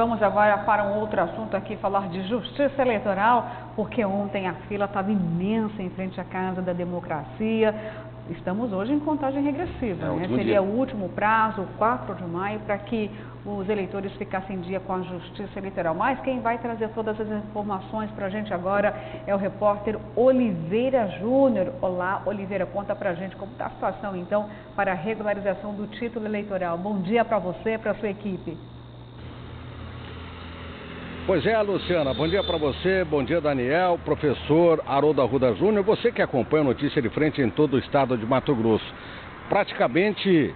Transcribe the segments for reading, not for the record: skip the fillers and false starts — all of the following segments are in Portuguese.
Vamos agora para um outro assunto aqui, falar de justiça eleitoral, porque ontem a fila estava imensa em frente à Casa da Democracia. Estamos hoje em contagem regressiva, né? Seria o último prazo, 4 de maio, para que os eleitores ficassem em dia com a justiça eleitoral. Mas quem vai trazer todas as informações para a gente agora é o repórter Oliveira Júnior. Olá, Oliveira, conta para a gente como está a situação, então, para a regularização do título eleitoral. Bom dia para você e para a sua equipe. Pois é, Luciana, bom dia para você, bom dia, Daniel, professor Haroldo Arruda Júnior, você que acompanha a Notícia de Frente em todo o estado de Mato Grosso. Praticamente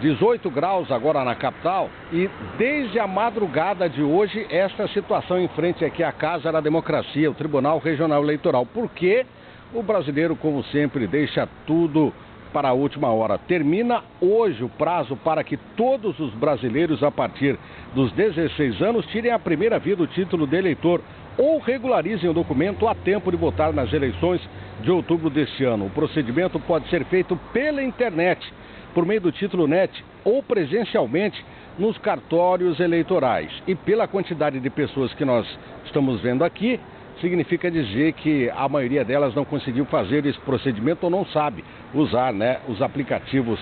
18 graus agora na capital e desde a madrugada de hoje esta situação em frente aqui à Casa da Democracia, o Tribunal Regional Eleitoral, porque o brasileiro, como sempre, deixa tudo para a última hora. Termina hoje o prazo para que todos os brasileiros a partir dos 16 anos tirem a primeira via do título de eleitor ou regularizem o documento a tempo de votar nas eleições de outubro deste ano. O procedimento pode ser feito pela internet, por meio do título NET ou presencialmente nos cartórios eleitorais. E pela quantidade de pessoas que nós estamos vendo aqui, significa dizer que a maioria delas não conseguiu fazer esse procedimento ou não sabe usar, né, os aplicativos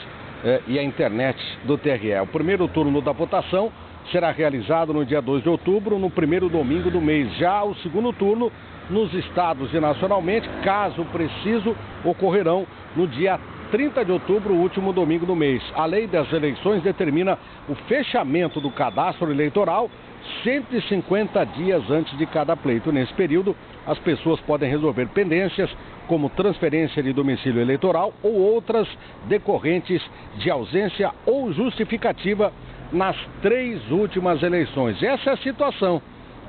e a internet do TRE. O primeiro turno da votação será realizado no dia 2 de outubro, no primeiro domingo do mês. Já o segundo turno, nos estados e nacionalmente, caso preciso, ocorrerão no dia 30 de outubro, o último domingo do mês. A lei das eleições determina o fechamento do cadastro eleitoral 150 dias antes de cada pleito. Nesse período, as pessoas podem resolver pendências, como transferência de domicílio eleitoral ou outras decorrentes de ausência ou justificativa nas 3 últimas eleições. Essa é a situação.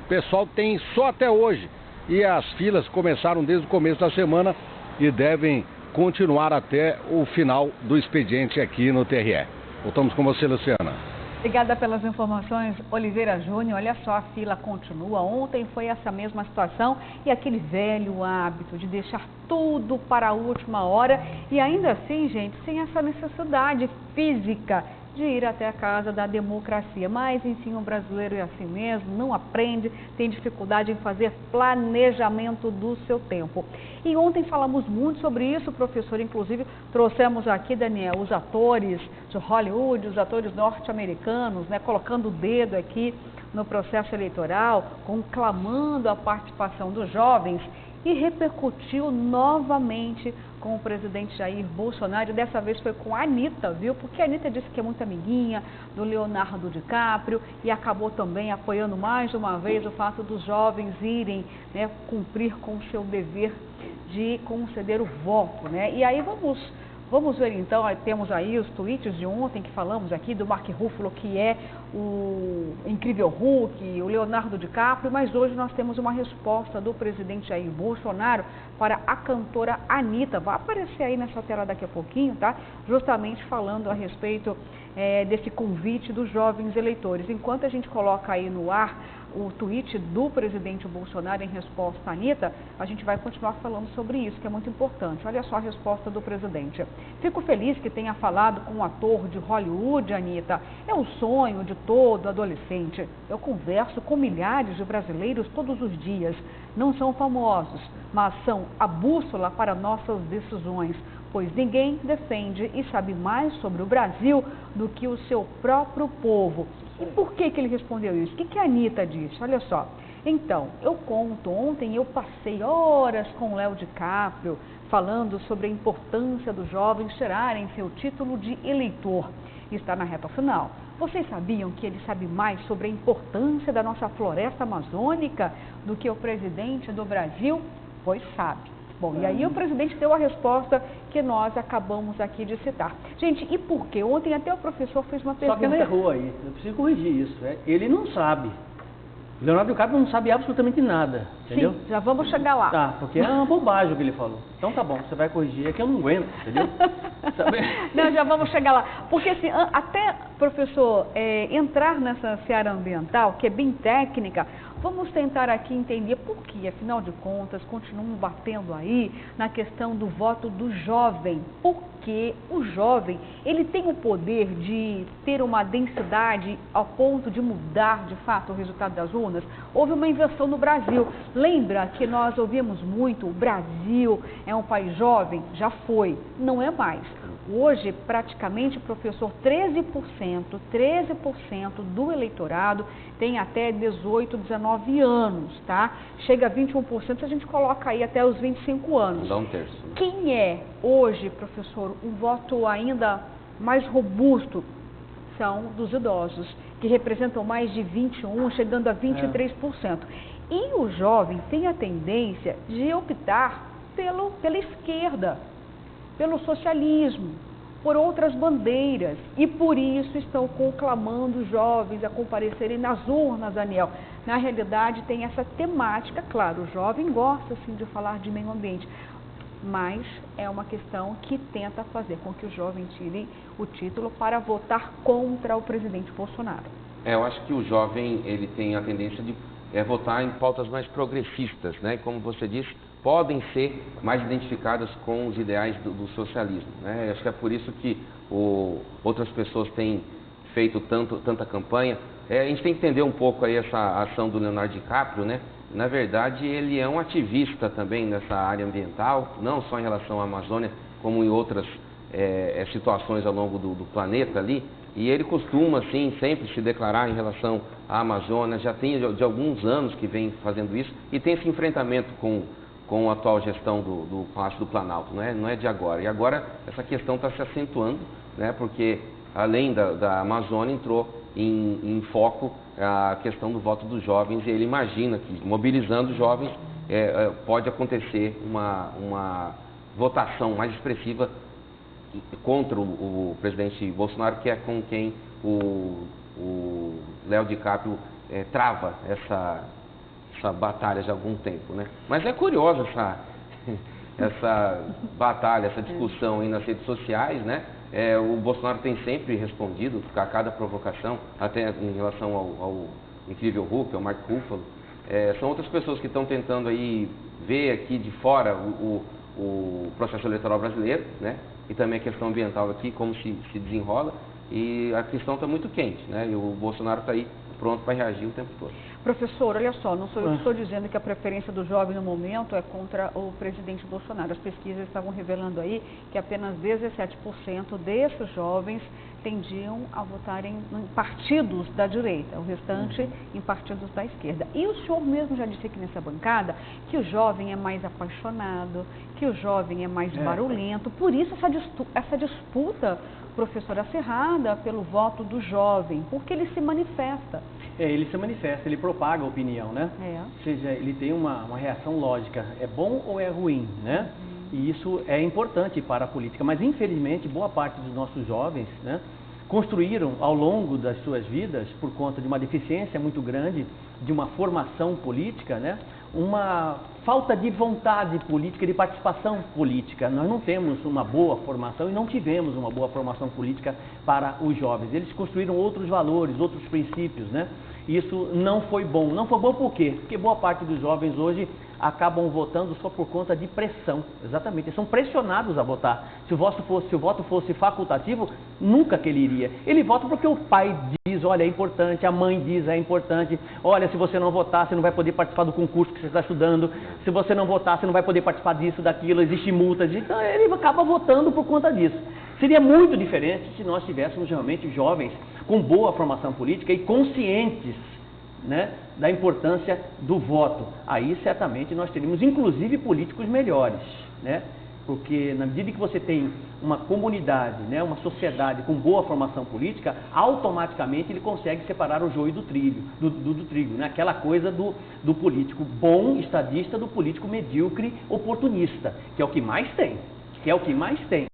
O pessoal tem só até hoje e as filas começaram desde o começo da semana e devem continuar até o final do expediente aqui no TRE. Voltamos com você, Luciana. Obrigada pelas informações, Oliveira Júnior. Olha só, a fila continua. Ontem foi essa mesma situação e aquele velho hábito de deixar tudo para a última hora e ainda assim, gente, sem essa necessidade física de ir até a Casa da Democracia. Mas, enfim, o brasileiro é assim mesmo, não aprende, tem dificuldade em fazer planejamento do seu tempo. E ontem falamos muito sobre isso, professor, inclusive trouxemos aqui, Daniel, os atores de Hollywood, os atores norte-americanos, né, colocando o dedo aqui no processo eleitoral, conclamando a participação dos jovens, e repercutiu novamente com o presidente Jair Bolsonaro. Dessa vez foi com a Anitta, viu? Porque a Anitta disse que é muito amiguinha do Leonardo DiCaprio e acabou também apoiando mais uma vez o fato dos jovens irem, né, cumprir com o seu dever de conceder o voto, né? E aí vamos ver então, temos aí os tweets de ontem que falamos aqui do Mark Ruffalo, que é o incrível Hulk, o Leonardo DiCaprio, mas hoje nós temos uma resposta do presidente Jair Bolsonaro para a cantora Anitta. Vai aparecer aí nessa tela daqui a pouquinho, tá? Justamente falando a respeito desse convite dos jovens eleitores. Enquanto a gente coloca aí no ar o tweet do presidente Bolsonaro em resposta à Anitta, a gente vai continuar falando sobre isso, que é muito importante. Olha só a resposta do presidente. Fico feliz que tenha falado com um ator de Hollywood, Anitta. É o sonho de todo adolescente. Eu converso com milhares de brasileiros todos os dias. Não são famosos, mas são a bússola para nossas decisões, pois ninguém defende e sabe mais sobre o Brasil do que o seu próprio povo. E por que ele respondeu isso? O que a Anitta disse? Olha só. Então, eu conto, ontem eu passei horas com o Léo DiCaprio falando sobre a importância dos jovens tirarem seu título de eleitor. Está na reta final. Vocês sabiam que ele sabe mais sobre a importância da nossa floresta amazônica do que o presidente do Brasil? Pois sabe. Bom, e aí o presidente deu a resposta que nós acabamos aqui de citar. Gente, e por quê? Ontem até o professor fez uma pergunta. Só que ele errou aí, eu preciso corrigir isso. Ele não sabe. O Leonardo DiCaprio não sabe absolutamente nada, entendeu? Sim, já vamos chegar lá. Tá, porque é uma bobagem o que ele falou. Então tá bom, você vai corrigir, é que eu não aguento, entendeu? Não, já vamos chegar lá. Porque assim, até, professor, entrar nessa seara ambiental, que é bem técnica, vamos tentar aqui entender por que, afinal de contas, continuam batendo aí na questão do voto do jovem. Por porque o jovem, ele tem o poder de ter uma densidade ao ponto de mudar, de fato, o resultado das urnas? Houve uma inversão no Brasil. Lembra que nós ouvimos muito, o Brasil é um país jovem? Já foi, não é mais. Hoje, praticamente, professor, 13% do eleitorado tem até 18, 19 anos, tá? Chega a 21%, a gente coloca aí até os 25 anos. Dá um terço. Quem é hoje, professor, um voto ainda mais robusto? São dos idosos, que representam mais de 21%, chegando a 23%. E o jovem tem a tendência de optar pela esquerda, pelo socialismo, por outras bandeiras, e por isso estão conclamando os jovens a comparecerem nas urnas, Daniel. Na realidade, tem essa temática, claro, o jovem gosta sim de falar de meio ambiente, mas é uma questão que tenta fazer com que os jovens tirem o título para votar contra o presidente Bolsonaro. Eu acho que o jovem, ele tem a tendência de votar em pautas mais progressistas, né? Como você disse, podem ser mais identificadas com os ideais do socialismo, né? Acho que é por isso que outras pessoas têm feito tanta campanha. A gente tem que entender um pouco aí essa ação do Leonardo DiCaprio, né? Na verdade, ele é um ativista também nessa área ambiental, não só em relação à Amazônia, como em outras situações ao longo do planeta ali. E ele costuma, assim, sempre se declarar em relação à Amazônia, já tem de alguns anos que vem fazendo isso, e tem esse enfrentamento com a atual gestão do Palácio do Planalto, não é de agora. E agora essa questão está se acentuando, né, porque além da Amazônia entrou em foco a questão do voto dos jovens, e ele imagina que mobilizando os jovens pode acontecer uma votação mais expressiva contra o presidente Bolsonaro, que é com quem o Léo DiCaprio trava essa batalha já há algum tempo, né? Mas é curiosa essa batalha, essa discussão aí nas redes sociais, né? O Bolsonaro tem sempre respondido a cada provocação, até em relação ao incrível Hulk, ao Mark Ruffalo. São outras pessoas que estão tentando aí ver aqui de fora o processo eleitoral brasileiro, né? E também a questão ambiental aqui, como se desenrola, e a questão está muito quente, né? E o Bolsonaro está aí pronto para reagir o tempo todo. Professor, olha só, não sou eu que estou dizendo que a preferência do jovem no momento é contra o presidente Bolsonaro. As pesquisas estavam revelando aí que apenas 17% desses jovens tendiam a votarem em partidos da direita, o restante em partidos da esquerda. E o senhor mesmo já disse aqui nessa bancada que o jovem é mais apaixonado, que o jovem é mais barulhento, por isso essa disputa, professora, acirrada pelo voto do jovem, porque ele se manifesta. Ele se manifesta, ele propaga a opinião, né? Ou seja, ele tem uma reação lógica, é bom ou é ruim, né? E isso é importante para a política, mas infelizmente boa parte dos nossos jovens, né, construíram ao longo das suas vidas, por conta de uma deficiência muito grande, de uma formação política, né, uma falta de vontade política, de participação política. Nós não temos uma boa formação e não tivemos uma boa formação política para os jovens. Eles construíram outros valores, outros princípios, né? Isso não foi bom. Não foi bom por quê? Porque boa parte dos jovens hoje acabam votando só por conta de pressão. Exatamente, eles são pressionados a votar. Se o voto fosse facultativo, nunca que ele iria. Ele vota porque o pai diz, olha, é importante, a mãe diz, é importante. Olha, se você não votar, você não vai poder participar do concurso que você está estudando. Se você não votar, você não vai poder participar disso, daquilo, existe multas. Então, ele acaba votando por conta disso. Seria muito diferente se nós tivéssemos realmente jovens com boa formação política e conscientes, né, da importância do voto. Aí certamente nós teríamos inclusive políticos melhores, né? Porque na medida que você tem uma comunidade, né, uma sociedade com boa formação política, automaticamente ele consegue separar o joio do trigo, né? Aquela coisa do político bom, estadista, do político medíocre, oportunista, que é o que mais tem,